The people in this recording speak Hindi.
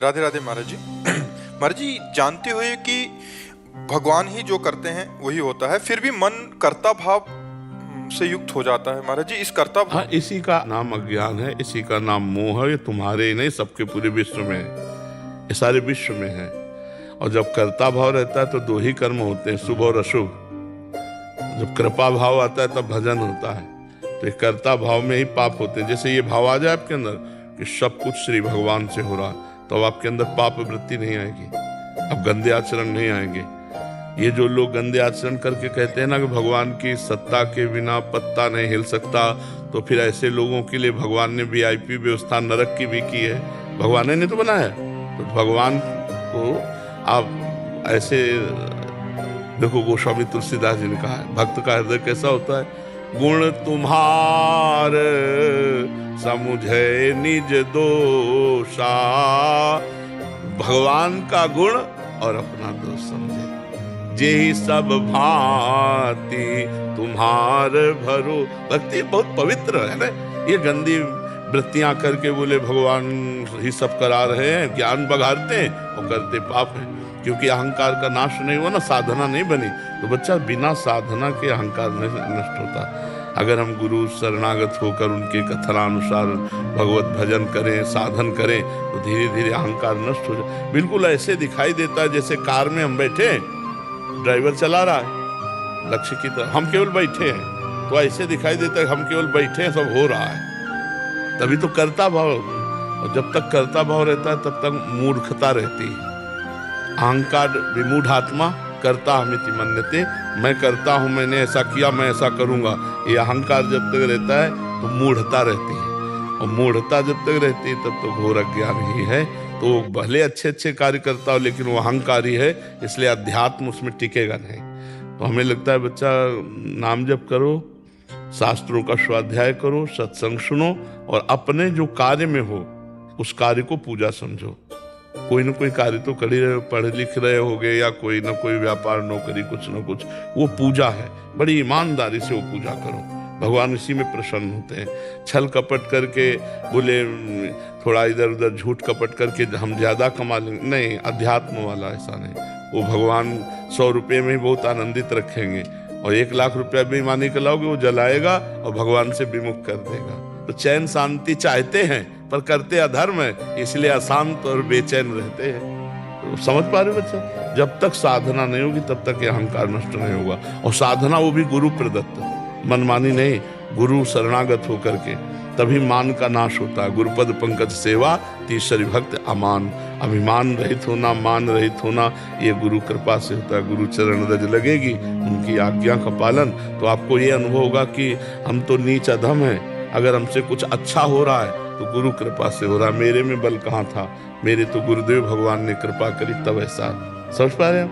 राधे राधे महाराज जी। महाराज जी, जानते हुए कि भगवान ही जो करते हैं वही होता है, फिर भी मन कर्ता भाव से युक्त हो जाता है। महाराज जी, इस कर्ता हाँ, इसी का नाम अज्ञान है, इसी का नाम मोह है। ये तुम्हारे ही नहीं, सबके पूरे विश्व में है, ये सारे विश्व में है। और जब कर्ता भाव रहता है तो दो ही कर्म होते हैं, शुभ और अशुभ। जब कृपा भाव आता है तब भजन होता है। तो ये कर्ता भाव में ही पाप होते हैं। जैसे ये भाव आ जाए आपके अंदर कि सब कुछ श्री भगवान से हो रहा, तो अब आपके अंदर पाप वृत्ति नहीं आएगी, अब गंदे आचरण नहीं आएंगे। ये जो लोग गंदे आचरण करके कहते हैं ना कि भगवान की सत्ता के बिना पत्ता नहीं हिल सकता, तो फिर ऐसे लोगों के लिए भगवान ने VIP व्यवस्था नरक की भी की है। भगवान ने नहीं तो बनाया। तो भगवान को आप ऐसे देखो, गोस्वामी तुलसीदास जी ने कहा है, भक्त का हृदय कैसा होता है? गुण तुम्हार समुझे निज दोषा। भगवान का गुण और अपना दोष समझे। जेहि सब भांति तुम्हार भरो। भक्ति बहुत पवित्र है ना। ये गंदी वृत्तियां करके बोले भगवान ही सब करा रहे हैं, ज्ञान बघारते हैं और करते पाप है। क्योंकि अहंकार का नाश नहीं हुआ ना, साधना नहीं बनी। तो बच्चा, बिना साधना के अहंकार नहीं नष्ट होता। अगर हम गुरु शरणागत होकर उनके कथनानुसार भगवत भजन करें, साधन करें, तो धीरे धीरे अहंकार नष्ट हो जाए। बिल्कुल ऐसे दिखाई देता है जैसे कार में हम बैठे हैं, ड्राइवर चला रहा है लक्ष्य की तरफ, हम केवल बैठे हैं। तो ऐसे दिखाई देता है हम केवल बैठे हैं, सब हो रहा है। तभी तो कर्ता भाव। और जब तक कर्ता भाव रहता है तब तक मूर्खता रहती है। अहंकार विमूढ़ आत्मा करता हमिति मन्यते। मैं करता हूँ, मैंने ऐसा किया, मैं ऐसा करूंगा। ये अहंकार जब तक रहता है तो मूढ़ता रहती है, और मूढ़ता जब तक रहती है तब तो घोर अज्ञान ही है। तो भले अच्छे अच्छे कार्य करता हो, लेकिन वो अहंकारी है, इसलिए अध्यात्म उसमें टिकेगा नहीं। तो हमें लगता है बच्चा, नाम जप करो, शास्त्रों का स्वाध्याय करो, सत्संग सुनो, और अपने जो कार्य में हो उस कार्य को पूजा समझो। कोई ना कोई कार्य तो कर ही रहे हो, पढ़ लिख रहे होगे, या कोई ना कोई व्यापार नौकरी, कुछ ना कुछ, वो पूजा है। बड़ी ईमानदारी से वो पूजा करो, भगवान इसी में प्रसन्न होते हैं। छल कपट करके बोले थोड़ा इधर उधर झूठ कपट करके हम ज्यादा कमा लेंगे, नहीं, अध्यात्म वाला ऐसा नहीं। वो भगवान 100 रुपये में ही बहुत आनंदित रखेंगे, और 1 लाख रुपया भी मानी के लाओगे, वो जलाएगा और भगवान से विमुख कर देगा। तो चैन शांति चाहते हैं पर करते अधर्म है, इसलिए अशांत और बेचैन रहते हैं। तो समझ पा रहे बच्चा, जब तक साधना नहीं होगी तब तक ये अहंकार नष्ट नहीं होगा। और साधना वो भी गुरु प्रदत्त, मनमानी नहीं, गुरु शरणागत होकर के, तभी मान का नाश होता है। गुरुपद पंकज सेवा तीसरी भक्त अमान। अभिमान रहित होना, मान रहित होना, ये गुरु कृपा से होता है। गुरु चरण रज लगेगी, उनकी आज्ञा का पालन, तो आपको ये अनुभव होगा कि हम तो नीच अधम हैं। अगर हमसे कुछ अच्छा हो रहा है तो गुरु कृपा से हो रहा, मेरे में बल कहाँ था, मेरे तो गुरुदेव भगवान ने कृपा करी, तब ऐसा। समझ पा रहे हैं?